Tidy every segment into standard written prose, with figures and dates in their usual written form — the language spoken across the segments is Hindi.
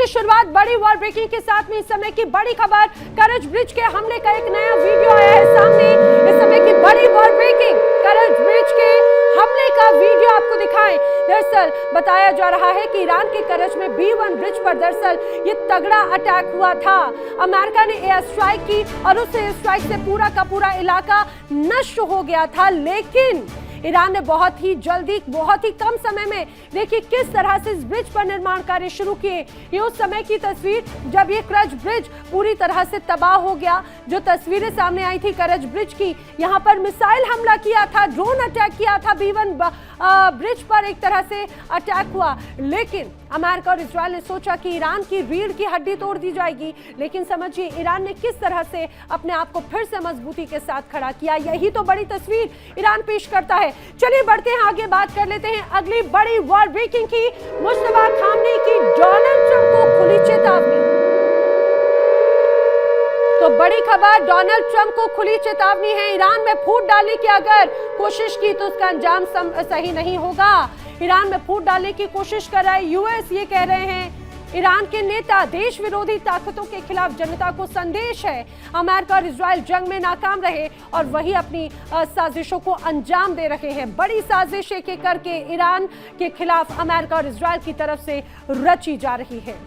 की शुरुआत बड़ी वॉल ब्रेकिंग के साथ में। इस समय की बड़ी खबर, करज ब्रिज के हमले का एक नया वीडियो आया है सामने। इस समय की बड़ी वॉल ब्रेकिंग, करज ब्रिज के हमले का वीडियो आपको दिखाएं। दरअसल बताया जा रहा है कि ईरान के करज में B1 ब्रिज पर दरअसल ये तगड़ा अटैक हुआ था। अमेरिका ने एयर स्ट्राइक की और उस एयर स्ट्राइक से पूरा का पूरा इलाका नष्ट हो गया था, लेकिन ईरान ने बहुत ही जल्दी, बहुत ही कम समय में देखिए किस तरह से इस ब्रिज पर निर्माण कार्य शुरू किए। ये उस समय की तस्वीर जब ये करज ब्रिज पूरी तरह से तबाह हो गया। जो तस्वीरें सामने आई थी करज ब्रिज की, यहाँ पर मिसाइल हमला किया था, ड्रोन अटैक किया था, B1 ब्रिज पर एक तरह से अटैक हुआ। लेकिन अमेरिका और इजराइल ने सोचा कि ईरान की रीढ़ की हड्डी तोड़ दी जाएगी, लेकिन समझिए ईरान ने किस तरह से अपने आप को फिर से मजबूती के साथ खड़ा किया। यही तो बड़ी तस्वीर ईरान पेश करता है। चलिए बढ़ते हैं आगे, बात कर लेते हैं अगली बड़ी वॉर ब्रेकिंग की। मुस्तफा खामनेई की डोनाल्ड ट्रंप को खुली चेतावनी। तो बड़ी खबर, डोनाल्ड ट्रंप को खुली चेतावनी है। ईरान में फूट डालने की अगर कोशिश की तो उसका अंजाम सही नहीं होगा। ईरान में फूट डालने की कोशिश कर रहा है यूएस, ये कह रहे हैं ईरान के नेता। देश विरोधी ताकतों के खिलाफ जनता को संदेश है, अमेरिका और इजराइल जंग में नाकाम रहे और वही अपनी साजिशों को अंजाम दे रहे हैं। बड़ी साजिश एक एक करके ईरान के खिलाफ अमेरिका और इजराइल की तरफ से रची जा रही है।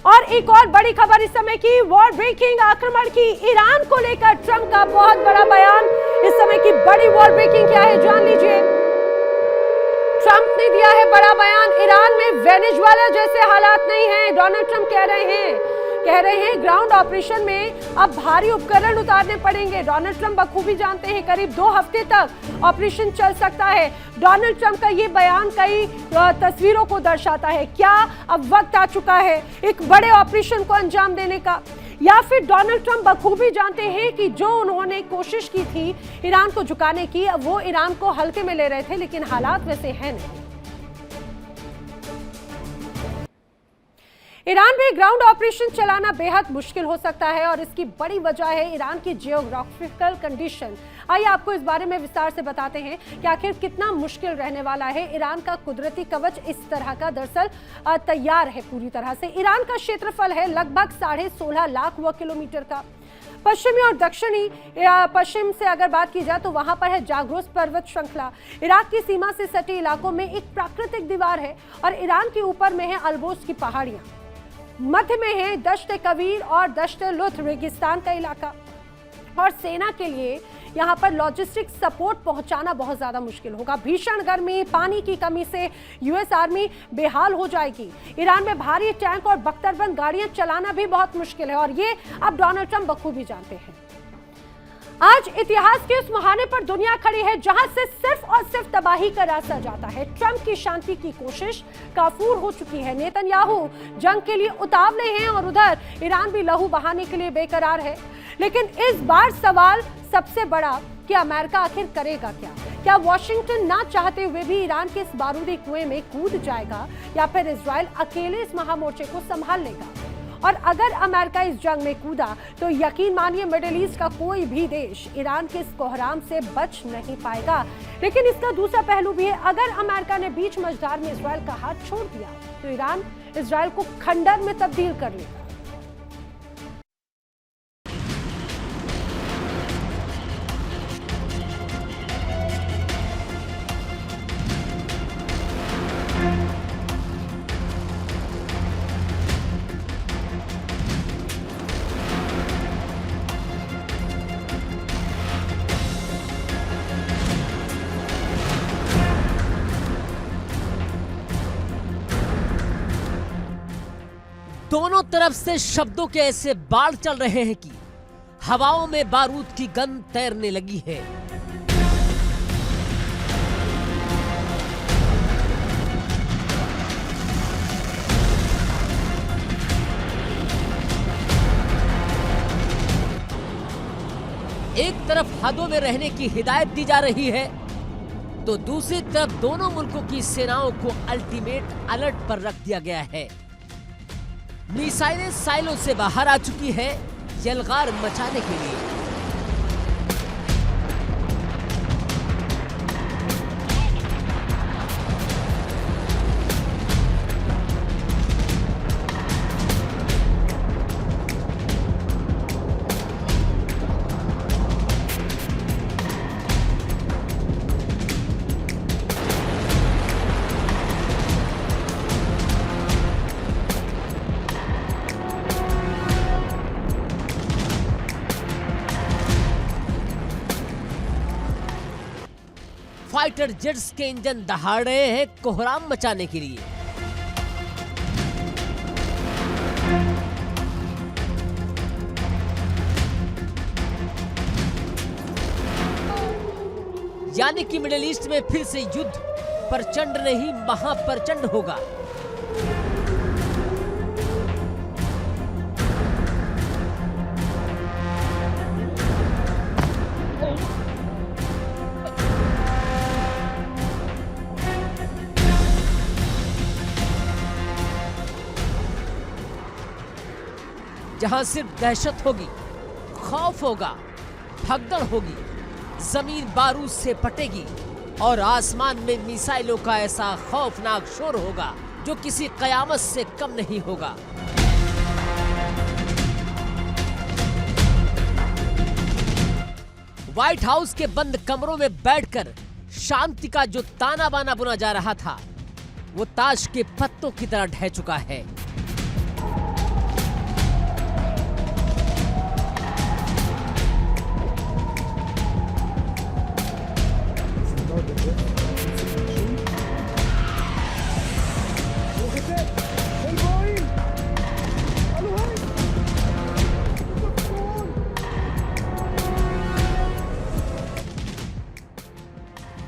और एक और बड़ी खबर इस समय की, वॉर ब्रेकिंग आक्रमण की ईरान को लेकर ट्रंप का बहुत बड़ा बयान। इस समय की बड़ी वॉर ब्रेकिंग क्या है, जान लीजिए। ट्रंप ने दिया है बड़ा बयान। ईरान में वेनेजुएला जैसे हालात नहीं हैं। डोनाल्ड ट्रंप कह रहे हैं ग्राउंड ऑपरेशन में अब भारी उपकरण उतारने पड़ेंगे। डोनाल्ड ट्रंप बखूबी जानते हैं करीब 2 हफ्ते तक ऑपरेशन चल सकता है। डोनाल्ड ट्रंप का ये बयान कई तस्वीरों को दर्शाता है। क्या अब वक्त आ चुका है एक बड़े ऑपरेशन को अंजाम देने का, या फिर डोनाल्ड ट्रंप बखूबी जानते हैं कि जो उन्होंने कोशिश की थी ईरान को झुकाने की, अब वो ईरान को हल्के में ले रहे थे, लेकिन हालात वैसे हैं नहीं। ईरान में ग्राउंड ऑपरेशन चलाना बेहद मुश्किल हो सकता है और इसकी बड़ी वजह है ईरान की जियोग्राफिकल कंडीशन। आइए आपको इस बारे में विस्तार से बताते हैं कि आखिर कितना मुश्किल रहने वाला है। ईरान का कुदरती कवच इस तरह का दरअसल तैयार है पूरी तरह से। ईरान का क्षेत्रफल है लगभग 16.5 लाख वर्ग किलोमीटर का। पश्चिमी और दक्षिणी पश्चिम से अगर बात की जाए तो वहां पर है जाग्रोस पर्वत श्रृंखला। इराक की सीमा से सटे इलाकों में एक प्राकृतिक दीवार है और ईरान के ऊपर में है अल्बोस की पहाड़ियां। मध्य में है दश्त कबीर और दश्त लुथ रेगिस्तान का इलाका। और सेना के लिए यहाँ पर लॉजिस्टिक सपोर्ट पहुंचाना बहुत ज्यादा मुश्किल होगा। भीषण गर्मी, पानी की कमी से यूएस आर्मी बेहाल हो जाएगी। ईरान में भारी टैंक और बख्तरबंद गाड़ियां चलाना भी बहुत मुश्किल है और ये अब डोनाल्ड ट्रंप बखूबी जानते हैं। आज इतिहास के उस मुहाने पर दुनिया खड़ी है जहां से सिर्फ और सिर्फ तबाही का रास्ता जाता है। ट्रंप की शांति की कोशिश काफूर हो चुकी है। नेतन्याहू जंग के लिए उतावले हैं और उधर ईरान भी लहू बहाने के लिए बेकरार है। लेकिन इस बार सवाल सबसे बड़ा कि अमेरिका आखिर करेगा क्या? क्या वॉशिंगटन ना चाहते हुए भी ईरान के इस बारूदी कुएं में कूद जाएगा या फिर इजराइल अकेले इस महामोर्चे को संभाल लेगा? और अगर अमेरिका इस जंग में कूदा तो यकीन मानिए मिडिल ईस्ट का कोई भी देश ईरान के इस कोहराम से बच नहीं पाएगा। लेकिन इसका दूसरा पहलू भी है, अगर अमेरिका ने बीच मझधार में इजराइल का हाथ छोड़ दिया तो ईरान इजराइल को खंडर में तब्दील कर लेगा। दोनों तरफ से शब्दों के ऐसे बाढ़ चल रहे हैं कि हवाओं में बारूद की गंध तैरने लगी है। एक तरफ हदों में रहने की हिदायत दी जा रही है तो दूसरी तरफ दोनों मुल्कों की सेनाओं को अल्टीमेट अलर्ट पर रख दिया गया है। मिसाइलें साइलों से बाहर आ चुकी है यलगार मचाने के लिए। फाइटर जेट्स के इंजन दहाड़ रहे हैं कोहराम मचाने के लिए। यानी कि मिडिल ईस्ट में फिर से युद्ध प्रचंड नहीं महाप्रचंड होगा। जहां सिर्फ दहशत होगी, खौफ होगा, भगदड़ होगी, जमीन बारूद से फटेगी और आसमान में मिसाइलों का ऐसा खौफनाक शोर होगा जो किसी कयामत से कम नहीं होगा। व्हाइट हाउस के बंद कमरों में बैठकर शांति का जो ताना बाना बुना जा रहा था वो ताश के पत्तों की तरह ढह चुका है।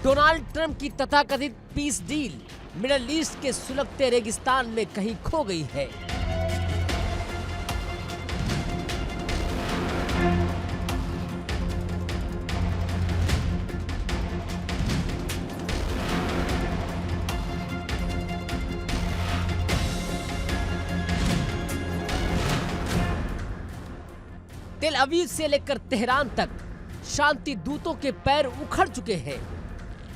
डोनाल्ड ट्रंप की तथाकथित पीस डील मिडिल ईस्ट के सुलगते रेगिस्तान में कहीं खो गई है। तेल अवीव से लेकर तेहरान तक शांति दूतों के पैर उखड़ चुके हैं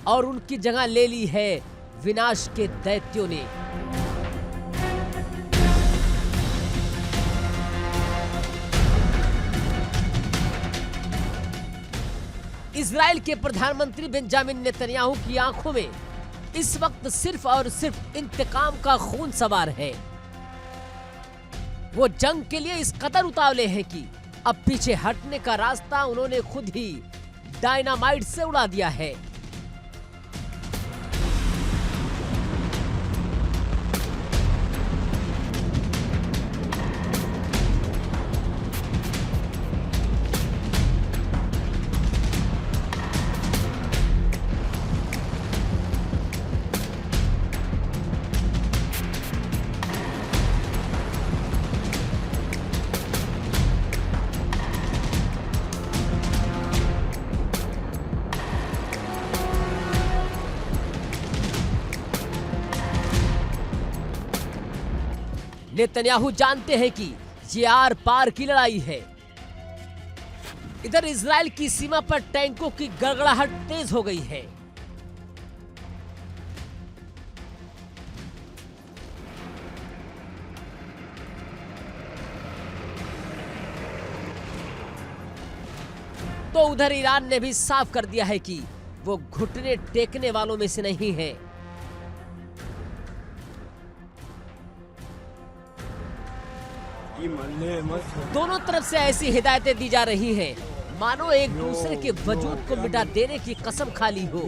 और उनकी जगह ले ली है विनाश के दैत्यों ने। इजराइल के प्रधानमंत्री बेंजामिन नेतन्याहू की आंखों में इस वक्त सिर्फ और सिर्फ इंतकाम का खून सवार है। वो जंग के लिए इस कदर उतावले हैं कि अब पीछे हटने का रास्ता उन्होंने खुद ही डायनामाइट से उड़ा दिया है। नेतन्याहू जानते हैं कि ये आर पार की लड़ाई है। इधर इजराइल की सीमा पर टैंकों की गड़गड़ाहट तेज हो गई है। तो उधर ईरान ने भी साफ कर दिया है कि वो घुटने टेकने वालों में से नहीं है। दोनों तरफ से ऐसी हिदायतें दी जा रही हैं मानो एक दूसरे के वजूद को मिटा देने की कसम खा ली हो।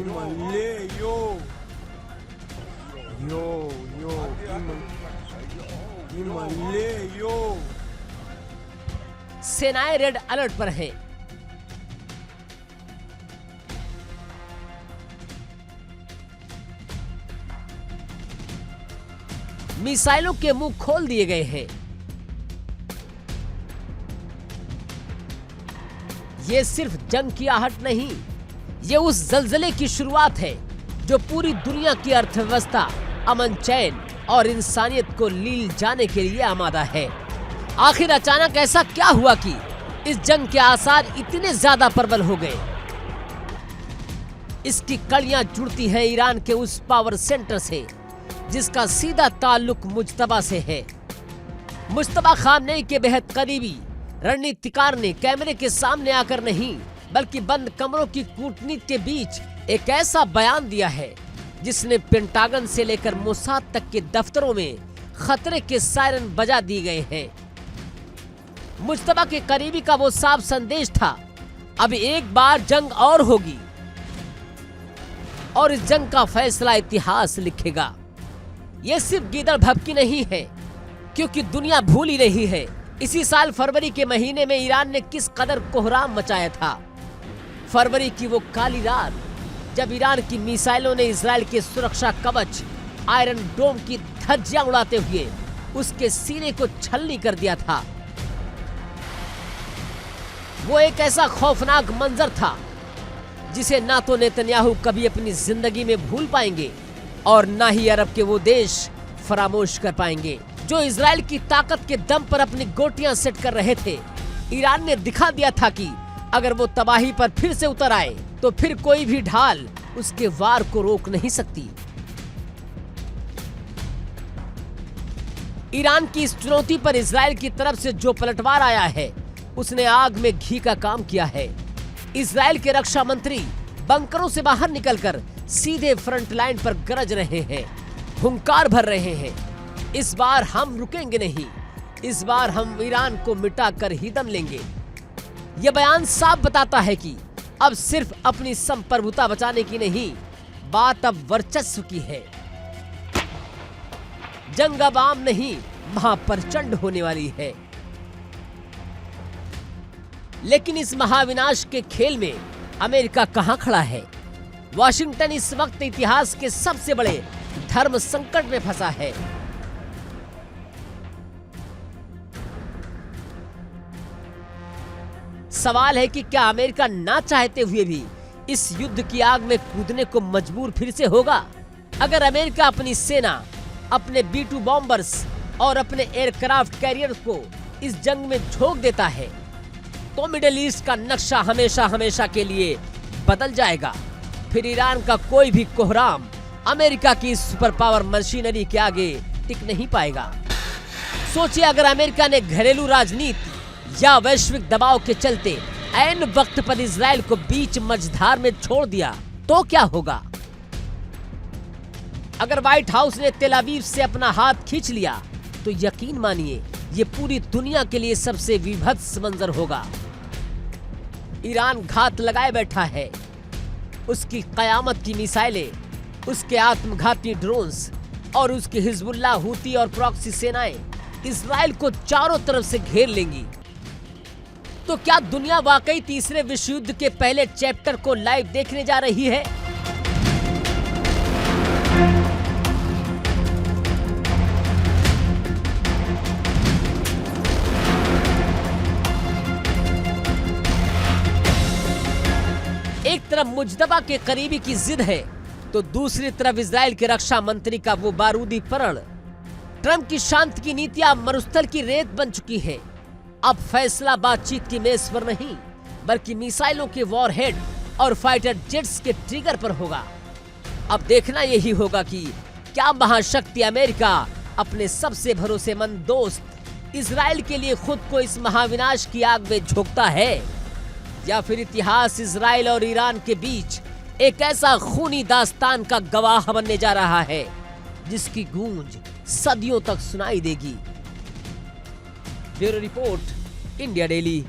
सेनाएं रेड अलर्ट पर हैं। मिसाइलों के मुंह खोल दिए गए हैं। ये सिर्फ जंग की आहट नहीं, ये उस जलजले की शुरुआत है जो पूरी दुनिया की अर्थव्यवस्था, अमन चैन और इंसानियत को लील जाने के लिए आमादा है। आखिर अचानक ऐसा क्या हुआ कि इस जंग के आसार इतने ज्यादा प्रबल हो गए? इसकी कड़ियां जुड़ती हैं ईरान के उस पावर सेंटर से जिसका सीधा ताल्लुक मुज्तबा से है। मुज्तबा खामनेई के बेहद करीबी रणनीतिकार ने कैमरे के सामने आकर नहीं बल्कि बंद कमरों की कूटनीति के बीच एक ऐसा बयान दिया है जिसने पेंटागन से लेकर मोसाद तक के दफ्तरों में खतरे के सायरन बजा दिए गए हैं। मुज्तबा के करीबी का वो साफ संदेश था, अब एक बार जंग और होगी। और इस जंग का फैसला इतिहास लिखेगा। ये सिर्फ गीदड़ भभकी नहीं है, क्योंकि दुनिया भूल ही रही है इसी साल फरवरी के महीने में ईरान ने किस कदर कोहराम मचाया था। फरवरी की वो काली रात जब ईरान की मिसाइलों ने इजराइल के सुरक्षा कवच आयरन डोम की धज्जियां उड़ाते हुए उसके सीने को छलनी कर दिया था। वो एक ऐसा खौफनाक मंजर था जिसे ना तो नेतन्याहू कभी अपनी जिंदगी में भूल पाएंगे और ना ही अरब के वो देश फरामोश कर पाएंगे जो इजराइल की ताकत के दम पर अपनी गोटियां सेट कर रहे थे। ईरान ने दिखा दिया था कि अगर वो तबाही पर फिर से उतर आए तो फिर कोई भी ढाल उसके वार को रोक नहीं सकती। ईरान की इस चुनौती पर इजराइल की तरफ से जो पलटवार आया है उसने आग में घी का काम किया है। इजराइल के रक्षा मंत्री बंकरों से बाहर निकलकर सीधे फ्रंट लाइन पर गरज रहे हैं, हुंकार भर रहे हैं। इस बार हम रुकेंगे नहीं, इस बार हम ईरान को मिटाकर ही दम लेंगे। यह बयान साफ बताता है कि अब सिर्फ अपनी संप्रभुता बचाने की नहीं, बात अब वर्चस्व की है। जंग अब आम नहीं, महाप्रचंड होने वाली है। लेकिन इस महाविनाश के खेल में अमेरिका कहां खड़ा है? वॉशिंगटन इस वक्त इतिहास के सबसे बड़े धर्म संकट में फंसा है। सवाल है कि क्या अमेरिका ना चाहते हुए भी इस युद्ध की आग में कूदने को मजबूर फिर से होगा? अगर अमेरिका अपनी सेना, अपने B-2 बॉम्बर्स और अपने एयरक्राफ्ट कैरियर को इस जंग में झोंक देता है तो मिडिल ईस्ट का नक्शा हमेशा हमेशा के लिए बदल जाएगा। फिर ईरान का कोई भी कोहराम अमेरिका की सुपर पावर मशीनरी के आगे टिक नहीं पाएगा। सोचिए अगर अमेरिका ने घरेलू राजनीति या वैश्विक दबाव के चलते ऐन वक्त पर इजराइल को बीच मझधार में छोड़ दिया तो क्या होगा? अगर व्हाइट हाउस ने तेल अवीव से अपना हाथ खींच लिया तो यकीन मानिए ये पूरी दुनिया के लिए सबसे विभत्स मंजर होगा। ईरान घात लगाए बैठा है। उसकी कयामत की मिसाइलें, उसके आत्मघाती ड्रोन्स और उसकी हिजबुल्लाह, हूती और प्रॉक्सी सेनाएं इजराइल को चारों तरफ से घेर लेंगी। तो क्या दुनिया वाकई तीसरे विश्व युद्ध के पहले चैप्टर को लाइव देखने जा रही है? एक तरफ मुजतबा के करीबी की जिद है तो दूसरी तरफ इजराइल के रक्षा मंत्री का वो बारूदी प्रण। ट्रंप की शांति की नीतियां मरुस्थल की रेत बन चुकी है। अब फैसला बातचीत की मेज पर नहीं बल्कि मिसाइलों के वॉरहेड और फाइटर जेट्स के ट्रिगर पर होगा। अब देखना यही होगा कि क्या महाशक्ति अमेरिका अपने सबसे भरोसेमंद दोस्त इजराइल के लिए खुद को इस महाविनाश की आग में झोंकता है या फिर इतिहास इजराइल और ईरान के बीच एक ऐसा खूनी दास्तान का गवाह बनने जा रहा है जिसकी गूंज सदियों तक सुनाई देगी। Bureau report, India daily.